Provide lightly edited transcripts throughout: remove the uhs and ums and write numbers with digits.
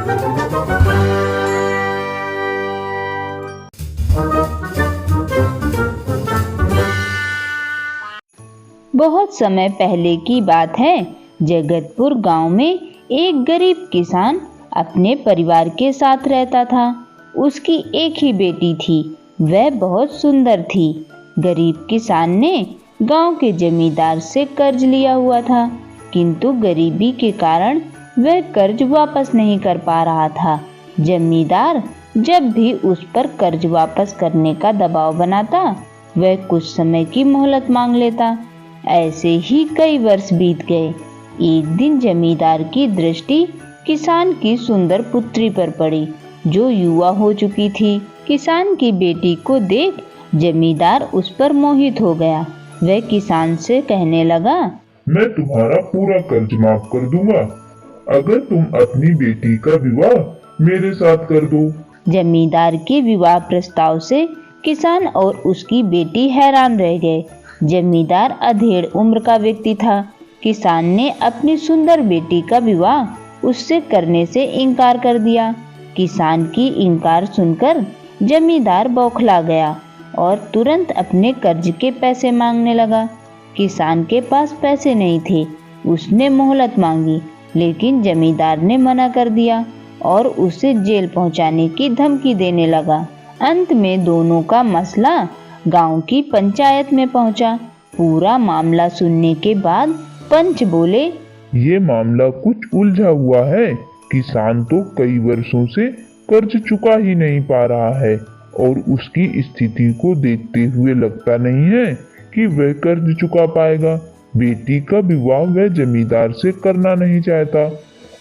बहुत समय पहले की बात है। जगतपुर गांव में एक गरीब किसान अपने परिवार के साथ रहता था। उसकी एक ही बेटी थी, वह बहुत सुंदर थी। गरीब किसान ने गांव के जमींदार से कर्ज लिया हुआ था, किंतु गरीबी के कारण वह कर्ज वापस नहीं कर पा रहा था। जमींदार जब भी उस पर कर्ज वापस करने का दबाव बनाता, वह कुछ समय की मोहलत मांग लेता। ऐसे ही कई वर्ष बीत गए। एक दिन जमींदार की दृष्टि किसान की सुंदर पुत्री पर पड़ी, जो युवा हो चुकी थी। किसान की बेटी को देख जमींदार उस पर मोहित हो गया। वह किसान से कहने लगा, मैं तुम्हारा पूरा कर्ज माफ कर दूंगा, अगर तुम अपनी बेटी का विवाह मेरे साथ कर दो। जमींदार के विवाह प्रस्ताव से किसान और उसकी बेटी हैरान रह गए। जमींदार अधेड़ उम्र का व्यक्ति था। किसान ने अपनी सुंदर बेटी का विवाह उससे करने से इनकार कर दिया। किसान की इनकार सुनकर जमींदार बौखला गया और तुरंत अपने कर्ज के पैसे मांगने लगा। किसान के पास पैसे नहीं थे। उसने मोहलत मांगी, लेकिन जमींदार ने मना कर दिया और उसे जेल पहुंचाने की धमकी देने लगा। अंत में दोनों का मसला गांव की पंचायत में पहुंचा। पूरा मामला सुनने के बाद पंच बोले, ये मामला कुछ उलझा हुआ है। किसान तो कई वर्षों से कर्ज चुका ही नहीं पा रहा है और उसकी स्थिति को देखते हुए लगता नहीं है कि वह कर्ज चुका पाएगा। बेटी का विवाह वह जमींदार से करना नहीं चाहता।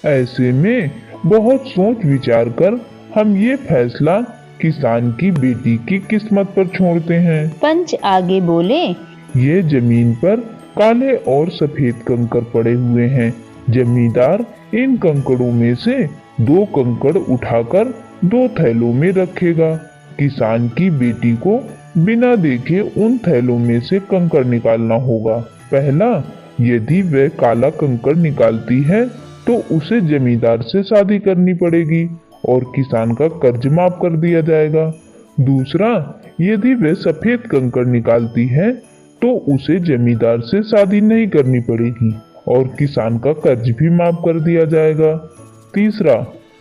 ऐसे में बहुत सोच विचार कर हम ये फैसला किसान की बेटी की किस्मत पर छोड़ते हैं। पंच आगे बोले, ये जमीन पर काले और सफेद कंकड़ पड़े हुए हैं। जमींदार इन कंकड़ों में से 2 कंकड़ उठाकर 2 थैलों में रखेगा। किसान की बेटी को बिना देखे उन थैलों में से कंकड़ निकालना होगा। पहला, यदि वह काला कंकड़ निकालती है तो उसे जमींदार से शादी करनी पड़ेगी और किसान का कर्ज माफ कर दिया जाएगा। दूसरा, यदि वह सफेद कंकड़ निकालती है तो उसे जमींदार से शादी नहीं करनी पड़ेगी और किसान का कर्ज भी माफ कर दिया जाएगा। तीसरा,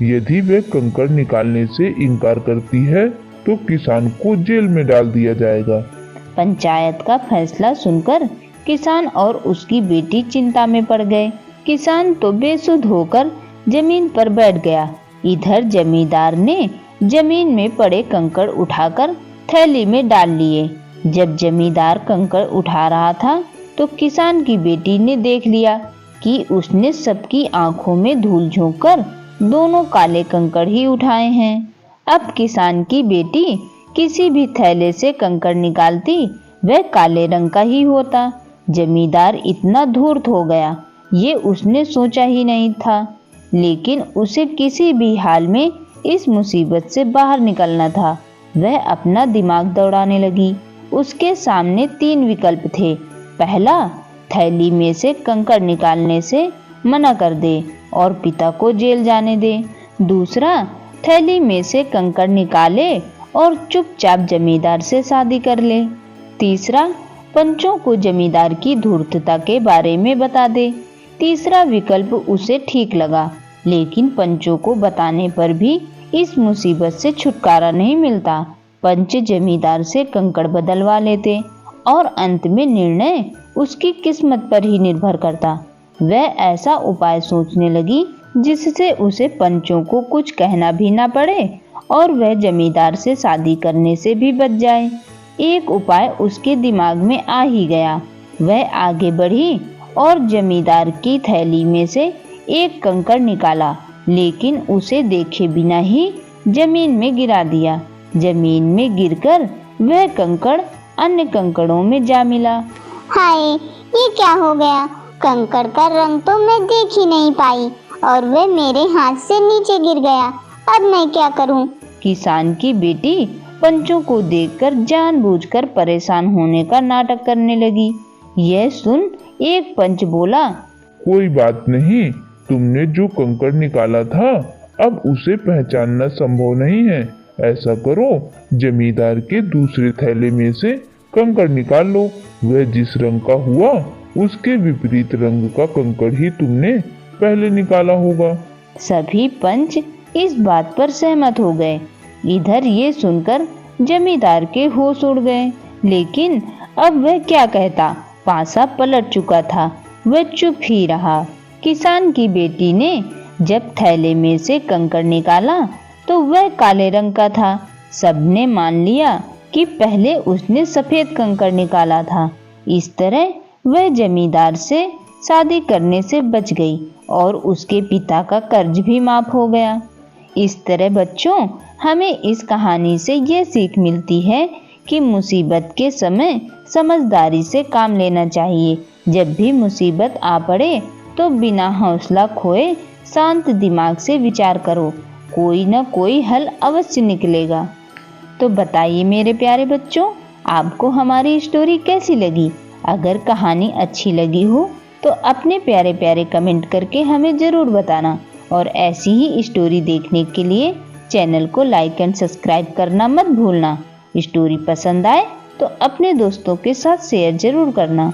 यदि वह कंकड़ निकालने से इनकार करती है तो किसान को जेल में डाल दिया जाएगा। पंचायत का फैसला सुनकर किसान और उसकी बेटी चिंता में पड़ गए। किसान तो बेसुध होकर जमीन पर बैठ गया। इधर जमींदार ने जमीन में पड़े कंकड़ उठाकर थैली में डाल लिए। जब जमींदार कंकड़ उठा रहा था तो किसान की बेटी ने देख लिया कि उसने सबकी आंखों में धूल झोंककर दोनों काले कंकड़ ही उठाए हैं। अब किसान की बेटी किसी भी थैले से कंकड़ निकालती, वह काले रंग का ही होता। जमींदार इतना धूर्त हो गया, ये उसने सोचा ही नहीं था। लेकिन उसे किसी भी हाल में इस मुसीबत से बाहर निकलना था। वह अपना दिमाग दौड़ाने लगी। उसके सामने 3 विकल्प थे। पहला, थैली में से कंकड़ निकालने से मना कर दे और पिता को जेल जाने दे। दूसरा, थैली में से कंकड़ निकाले और चुपचाप जमींदार से शादी कर ले। तीसरा, पंचों को जमींदार की धूर्तता के बारे में बता दे। तीसरा विकल्प उसे ठीक लगा, लेकिन पंचों को बताने पर भी इस मुसीबत से छुटकारा नहीं मिलता। पंच जमींदार से कंकड़ बदलवा लेते और अंत में निर्णय उसकी किस्मत पर ही निर्भर करता। वह ऐसा उपाय सोचने लगी जिससे उसे पंचों को कुछ कहना भी ना पड़े और वह जमींदार से शादी करने से भी बच जाए। एक उपाय उसके दिमाग में आ ही गया। वह आगे बढ़ी और जमींदार की थैली में से एक कंकड़ निकाला, लेकिन उसे देखे बिना ही जमीन में गिरा दिया। जमीन में गिरकर वह कंकड़ अन्य कंकड़ों में जा मिला। हाय, ये क्या हो गया? कंकड़ का रंग तो मैं देख ही नहीं पाई और वह मेरे हाथ से नीचे गिर गया। अब मैं क्या करूं? किसान की बेटी पंचों को देखकर जानबूझकर परेशान होने का नाटक करने लगी। यह सुन एक पंच बोला, कोई बात नहीं, तुमने जो कंकड़ निकाला था अब उसे पहचानना संभव नहीं है। ऐसा करो, जमींदार के दूसरे थैले में से कंकड़ निकाल लो। वह जिस रंग का हुआ उसके विपरीत रंग का कंकड़ ही तुमने पहले निकाला होगा। सभी पंच इस बात पर सहमत हो गए। इधर ये सुनकर जमींदार के होश उड़ गए, लेकिन अब वह क्या कहता, पासा पलट चुका था। वह चुप ही रहा। किसान की बेटी ने जब थैले में से कंकड़ निकाला तो वह काले रंग का था। सबने मान लिया कि पहले उसने सफेद कंकड़ निकाला था। इस तरह वह जमींदार से शादी करने से बच गई और उसके पिता का कर्ज भी माफ हो गया। इस तरह बच्चों, हमें इस कहानी से यह सीख मिलती है कि मुसीबत के समय समझदारी से काम लेना चाहिए। जब भी मुसीबत आ पड़े तो बिना हौसला खोए शांत दिमाग से विचार करो, कोई न कोई हल अवश्य निकलेगा। तो बताइए मेरे प्यारे बच्चों, आपको हमारी स्टोरी कैसी लगी? अगर कहानी अच्छी लगी हो तो अपने प्यारे प्यारे कमेंट करके हमें ज़रूर बताना, और ऐसी ही स्टोरी देखने के लिए चैनल को लाइक एंड सब्सक्राइब करना मत भूलना। स्टोरी पसंद आए तो अपने दोस्तों के साथ शेयर जरूर करना।